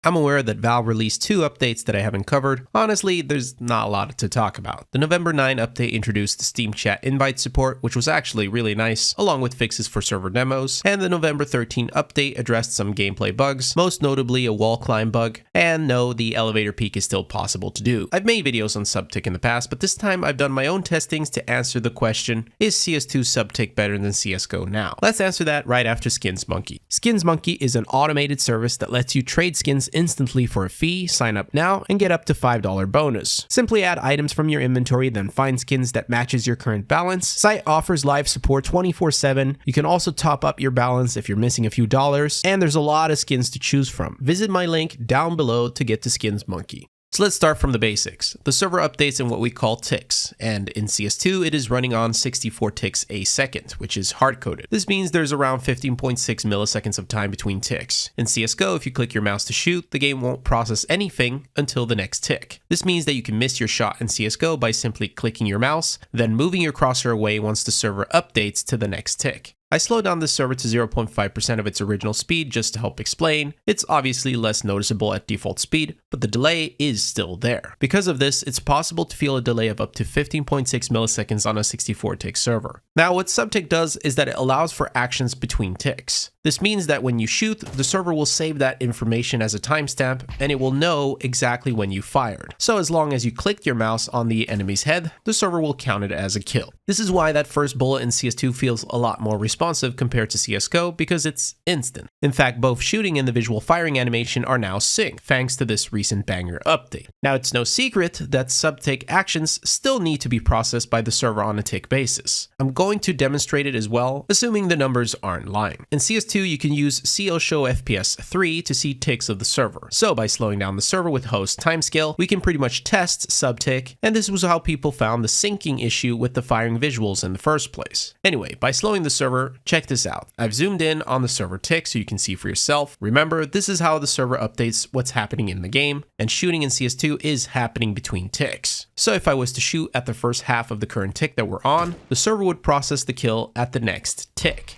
I'm aware that Valve released 2 updates that I haven't covered. Honestly, there's not a lot to talk about. The November 9 update introduced Steam Chat invite support, which was actually really nice, along with fixes for server demos, and the November 13 update addressed some gameplay bugs, most notably a wall climb bug, and no, the elevator peak is still possible to do. I've made videos on subtick in the past, but this time I've done my own testings to answer the question, is CS2 subtick better than CSGO now? Let's answer that right after Skins Monkey. Skins Monkey is an automated service that lets you trade skins instantly for a fee, sign up now, and get up to $5 bonus. Simply add items from your inventory, then find skins that matches your current balance. Site offers live support 24/7. You can also top up your balance if you're missing a few dollars, and there's a lot of skins to choose from. Visit my link down below to get to Skins Monkey. So let's start from the basics. The server updates in what we call ticks, and in CS2 it is running on 64 ticks a second, which is hard-coded. This means there's around 15.6 milliseconds of time between ticks. In CSGO, if you click your mouse to shoot, the game won't process anything until the next tick. This means that you can miss your shot in CSGO by simply clicking your mouse, then moving your crosshair away once the server updates to the next tick. I slowed down this server to 0.5% of its original speed just to help explain. It's obviously less noticeable at default speed, but the delay is still there. Because of this, it's possible to feel a delay of up to 15.6 milliseconds on a 64-tick server. Now, what subtick does is that it allows for actions between ticks. This means that when you shoot, the server will save that information as a timestamp, and it will know exactly when you fired. So as long as you clicked your mouse on the enemy's head, the server will count it as a kill. This is why that first bullet in CS2 feels a lot more responsive compared to CSGO, because it's instant. In fact, both shooting and the visual firing animation are now synced, thanks to this recent banger update. Now, it's no secret that subtick actions still need to be processed by the server on a tick basis. I'm going to demonstrate it as well, assuming the numbers aren't lying. In CS2, you can use CL show FPS 3 to see ticks of the server. So by slowing down the server with host timescale, we can pretty much test subtick, and this was how people found the syncing issue with the firing visuals in the first place. Anyway, by slowing the server, check this out. I've zoomed in on the server tick so you can see for yourself. Remember, this is how the server updates what's happening in the game, and shooting in CS2 is happening between ticks. So if I was to shoot at the first half of the current tick that we're on, the server would process the kill at the next tick.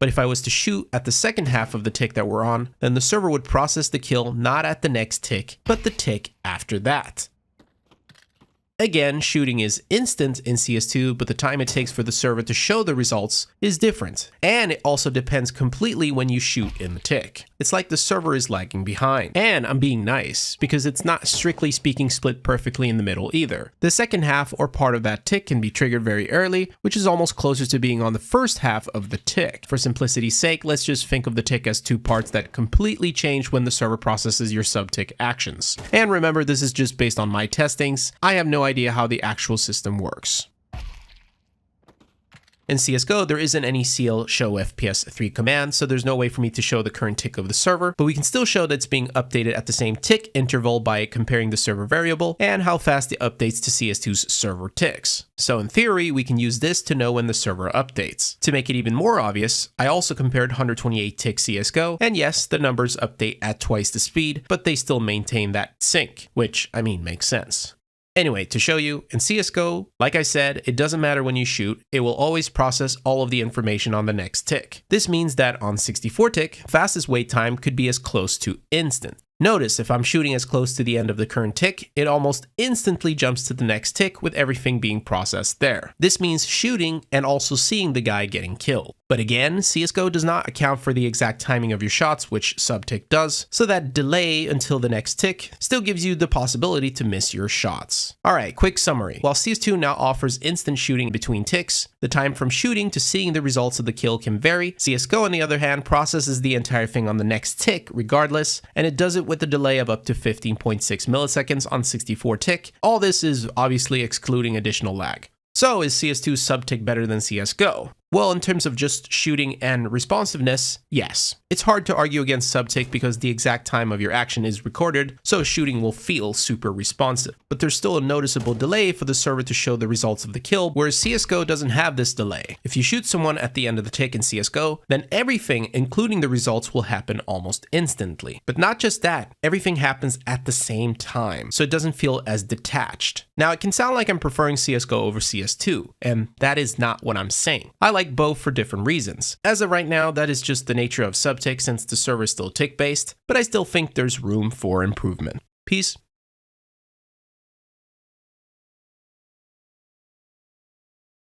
But if I was to shoot at the second half of the tick that we're on, then the server would process the kill not at the next tick, but the tick after that. Again, shooting is instant in CS2, but the time it takes for the server to show the results is different. And it also depends completely when you shoot in the tick. It's like the server is lagging behind. And I'm being nice, because it's not strictly speaking split perfectly in the middle either. The second half or part of that tick can be triggered very early, which is almost closer to being on the first half of the tick. For simplicity's sake, let's just think of the tick as 2 parts that completely change when the server processes your subtick actions. And remember, this is just based on my testings. I have no idea how the actual system works. In CSGO, there isn't any CL show FPS 3 command, so there's no way for me to show the current tick of the server, but we can still show that it's being updated at the same tick interval by comparing the server variable and how fast it updates to CS2's server ticks. So in theory, we can use this to know when the server updates. To make it even more obvious, I also compared 128 tick CSGO, and yes, the numbers update at twice the speed, but they still maintain that sync, which, I mean, makes sense. Anyway, to show you, in CSGO, like I said, it doesn't matter when you shoot, it will always process all of the information on the next tick. This means that on 64 tick, fastest wait time could be as close to instant. Notice if I'm shooting as close to the end of the current tick, it almost instantly jumps to the next tick with everything being processed there. This means shooting and also seeing the guy getting killed. But again, CSGO does not account for the exact timing of your shots, which subtick does, so that delay until the next tick still gives you the possibility to miss your shots. Alright, quick summary. While CS2 now offers instant shooting between ticks, the time from shooting to seeing the results of the kill can vary. CSGO, on the other hand, processes the entire thing on the next tick regardless, and it does it with a delay of up to 15.6 milliseconds on 64 tick. All this is obviously excluding additional lag. So is CS2 subtick better than CSGO? Well, in terms of just shooting and responsiveness, yes. It's hard to argue against subtick because the exact time of your action is recorded, so shooting will feel super responsive. But there's still a noticeable delay for the server to show the results of the kill, whereas CSGO doesn't have this delay. If you shoot someone at the end of the tick in CSGO, then everything, including the results, will happen almost instantly. But not just that, everything happens at the same time, so it doesn't feel as detached. Now, it can sound like I'm preferring CSGO over CS2, and that is not what I'm saying. I like both for different reasons. As of right now, that is just the nature of Subtick since the server is still tick-based, but I still think there's room for improvement. Peace.